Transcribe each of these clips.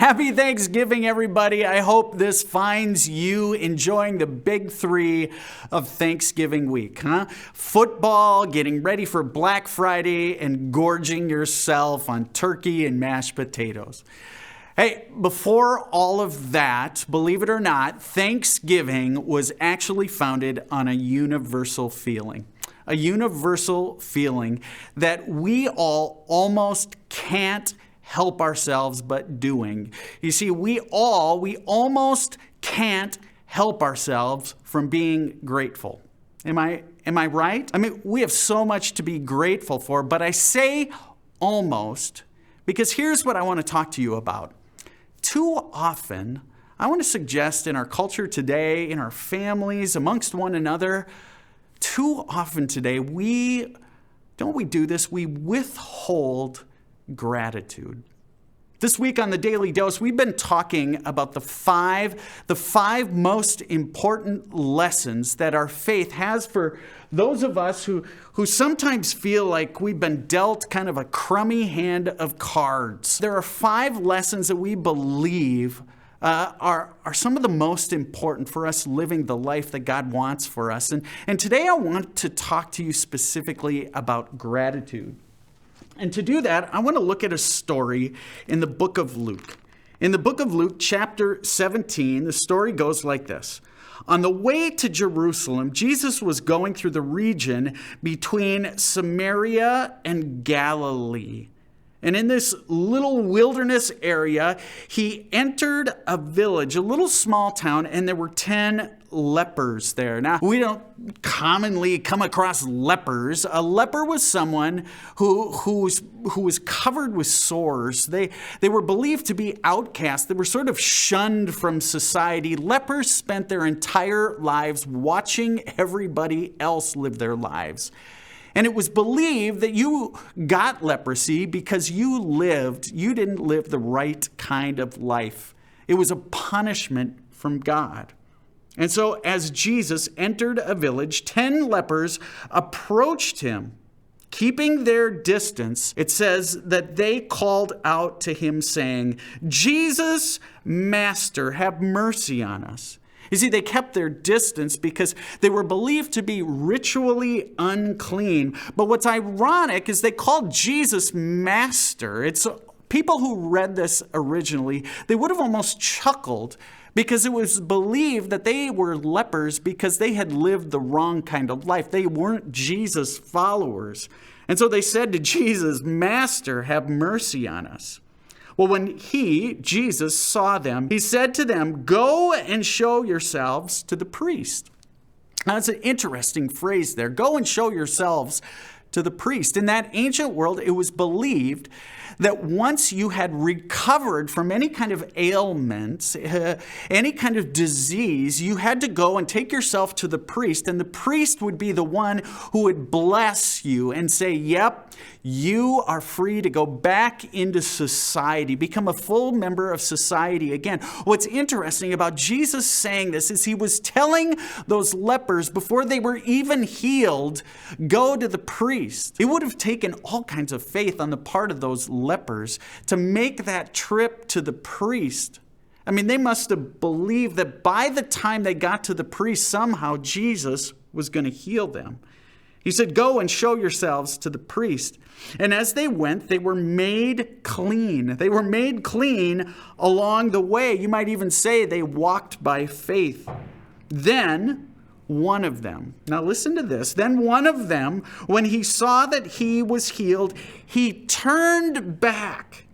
Happy Thanksgiving, everybody. I hope this finds you enjoying the big three of Thanksgiving week, huh? Football, getting ready for Black Friday, and gorging yourself on turkey and mashed potatoes. Hey, before all of that, believe it or not, Thanksgiving was actually founded on a universal feeling. A universal feeling that we all almost can't help ourselves but doing. You see, we almost can't help ourselves from being grateful. Am I right? I mean, we have so much to be grateful for, but I say almost because here's what I want to talk to you about. Too often, I want to suggest in our culture today, in our families, amongst one another, too often today, we do this? We withhold gratitude. This week on the Daily Dose, we've been talking about the five most important lessons that our faith has for those of us who sometimes feel like we've been dealt kind of a crummy hand of cards. There are 5 lessons that we believe are some of the most important for us living the life that God wants for us. And today I want to talk to you specifically about gratitude. And to do that, I want to look at a story in the book of Luke. In the book of Luke, chapter 17, the story goes like this. On the way to Jerusalem, Jesus was going through the region between Samaria and Galilee. And in this little wilderness area, he entered a village, a little small town, and there were 10 lepers there. Now, we don't commonly come across lepers. A leper was someone who was covered with sores. They were believed to be outcasts. They were sort of shunned from society. Lepers spent their entire lives watching everybody else live their lives. And it was believed that you got leprosy because you didn't live the right kind of life. It was a punishment from God. And so as Jesus entered a village, 10 lepers approached him. Keeping their distance, it says that they called out to him saying, "Jesus, Master, have mercy on us." You see, they kept their distance because they were believed to be ritually unclean. But what's ironic is they called Jesus Master. It's people who read this originally, they would have almost chuckled because it was believed that they were lepers because they had lived the wrong kind of life. They weren't Jesus followers. And so they said to Jesus, "Master, have mercy on us." Well, when Jesus, saw them, he said to them, "Go and show yourselves to the priest." Now, that's an interesting phrase there. Go and show yourselves to the priest. In that ancient world, it was believed that once you had recovered from any kind of ailment, any kind of disease, you had to go and take yourself to the priest, and the priest would be the one who would bless you and say, "Yep, you are free to go back into society, become a full member of society again." What's interesting about Jesus saying this is he was telling those lepers before they were even healed, go to the priest. It would have taken all kinds of faith on the part of those lepers to make that trip to the priest. I mean, they must have believed that by the time they got to the priest, somehow Jesus was going to heal them. He said, "Go and show yourselves to the priest." And as they went, they were made clean. They were made clean along the way. You might even say they walked by faith. Then one of them, now listen to this, then one of them, when he saw that he was healed, he turned back.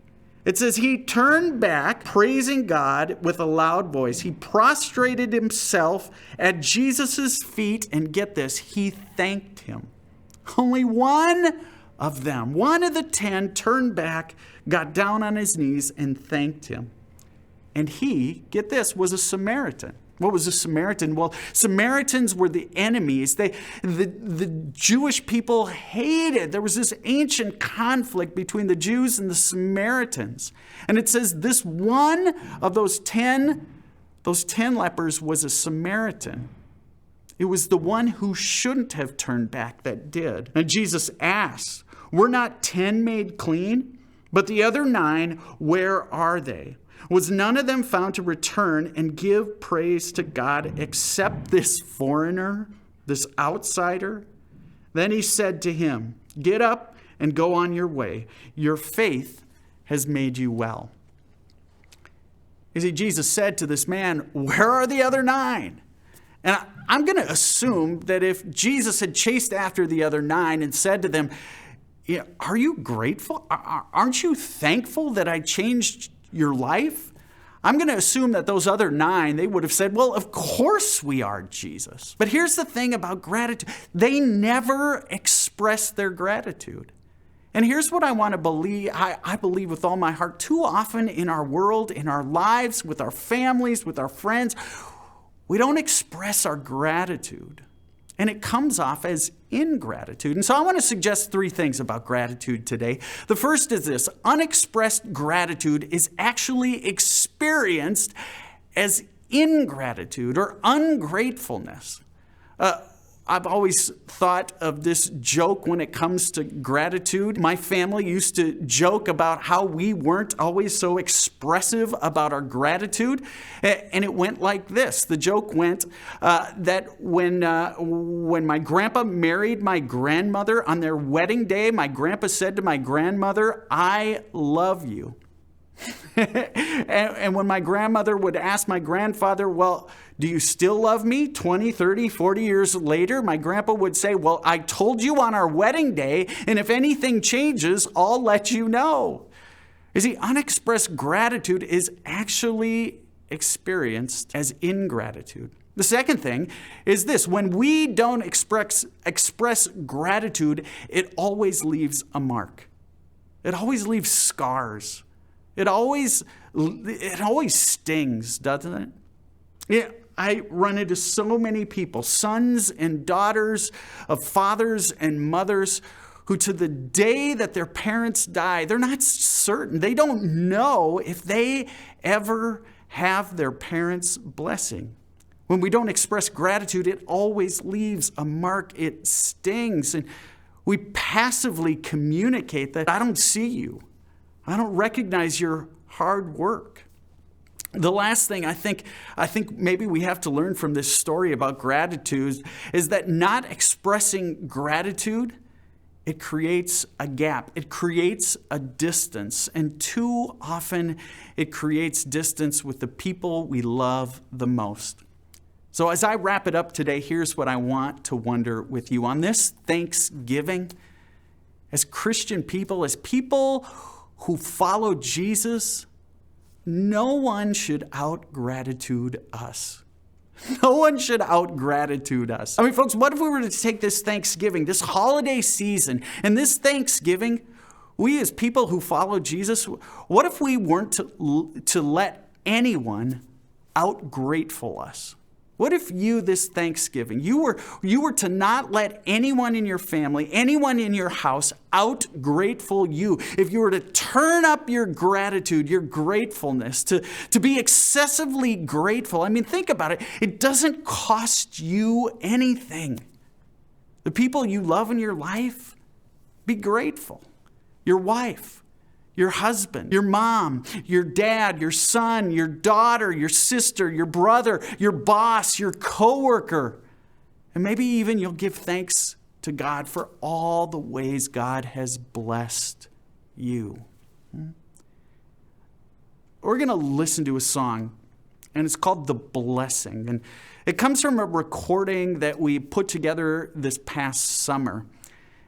It says he turned back, praising God with a loud voice. He prostrated himself at Jesus' feet, and get this, he thanked him. Only one of them, one of the 10, turned back, got down on his knees, and thanked him. And he, get this, was a Samaritan. What was a Samaritan? Well, Samaritans were the enemies. The Jewish people hated. There was this ancient conflict between the Jews and the Samaritans. And it says this one of those 10 lepers was a Samaritan. It was the one who shouldn't have turned back that did. And Jesus asks, were not 10 made clean? But the other 9, where are they? Was none of them found to return and give praise to God except this foreigner, this outsider? Then he said to him, get up and go on your way. Your faith has made you well. You see, Jesus said to this man, where are the other 9? And I'm going to assume that if Jesus had chased after the other 9 and said to them, are you grateful? Aren't you thankful that I changed your life? I'm going to assume that those other 9, they would have said, well, of course we are, Jesus. But here's the thing about gratitude. They never express their gratitude. And here's what I want to believe. I believe with all my heart, too often in our world, in our lives, with our families, with our friends, we don't express our gratitude. And it comes off as ingratitude. And so I want to suggest 3 things about gratitude today. The first is this: unexpressed gratitude is actually experienced as ingratitude or ungratefulness. I've always thought of this joke when it comes to gratitude. My family used to joke about how we weren't always so expressive about our gratitude. And it went like this. The joke went that when my grandpa married my grandmother on their wedding day, my grandpa said to my grandmother, I love you. And when my grandmother would ask my grandfather, well, do you still love me 20, 30, 40 years later? My grandpa would say, well, I told you on our wedding day, and if anything changes, I'll let you know. You see, unexpressed gratitude is actually experienced as ingratitude. The second thing is this: when we don't express gratitude, it always leaves a mark. It always leaves scars. It always stings, doesn't it? Yeah, I run into so many people, sons and daughters of fathers and mothers, who to the day that their parents die, they're not certain. They don't know if they ever have their parents' blessing. When we don't express gratitude, it always leaves a mark. It stings. And we passively communicate that I don't see you. I don't recognize your hard work. The last thing I think maybe we have to learn from this story about gratitude is that not expressing gratitude, it creates a gap. It creates a distance. And too often it creates distance with the people we love the most. So as I wrap it up today, here's what I want to wonder with you. On this Thanksgiving, as Christian people, as people who follow Jesus, no one should out-gratitude us. No one should out-gratitude us. I mean, folks, what if we were to take this Thanksgiving, this holiday season, and this Thanksgiving, we as people who follow Jesus, what if we weren't to let anyone out-grateful us? What if you, this Thanksgiving, you were to not let anyone in your family, anyone in your house out-grateful you? If you were to turn up your gratitude, your gratefulness, to be excessively grateful. I mean, think about it. It doesn't cost you anything. The people you love in your life, be grateful. Your wife, your husband, your mom, your dad, your son, your daughter, your sister, your brother, your boss, your coworker. And maybe even you'll give thanks to God for all the ways God has blessed you. We're going to listen to a song, and it's called The Blessing. And it comes from a recording that we put together this past summer.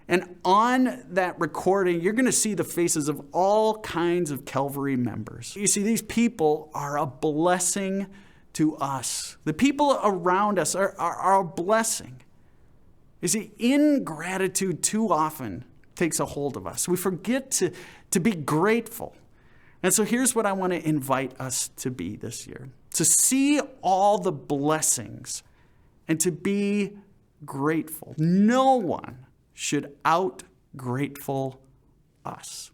And on that recording, you're going to see the faces of all kinds of Calvary members. You see, these people are a blessing to us. The people around us are a blessing. You see, ingratitude too often takes a hold of us. We forget to be grateful. And so here's what I want to invite us to be this year: to see all the blessings and to be grateful. No one should out-grateful us.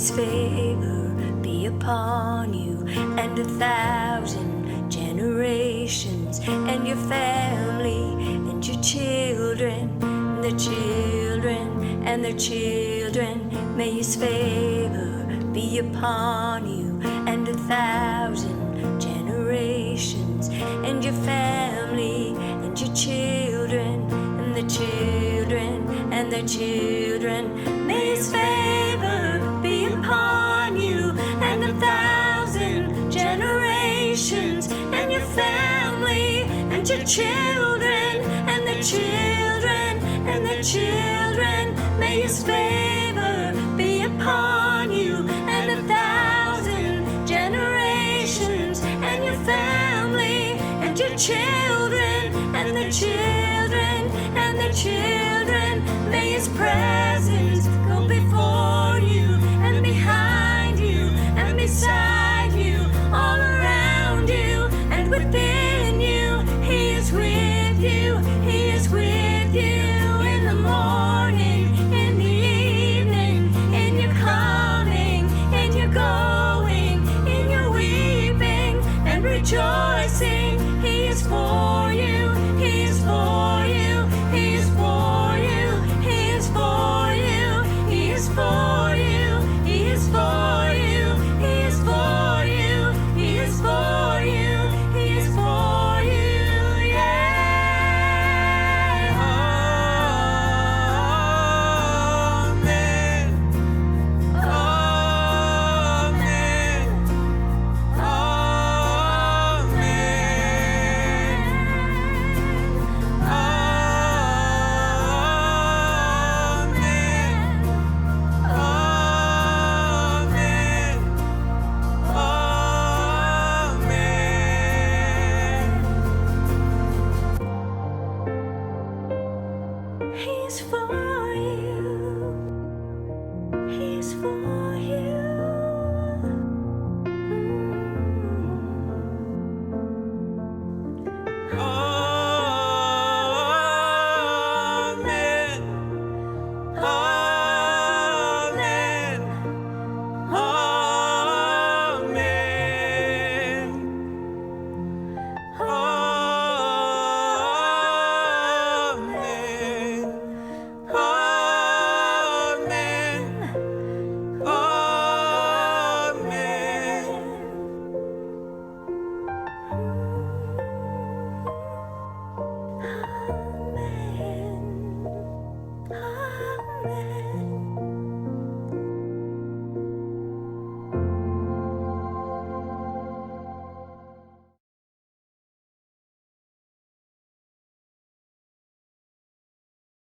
his favor be upon you and 1,000 generations, and your family and your children, and their children and their children. May his favor be upon you and 1,000 generations, and your family and your children and their children and their children. May his favor be upon you and 1,000 generations, and your family and your children and their children and their children. May his favor be upon you and 1,000 generations, and your family and your children and their children and their children. May his presence go before you and behind you and beside you, all around you and within you. He is with you, he is with you in the morning, in the evening, in your coming, in your going, in your weeping and rejoicing. He is for you.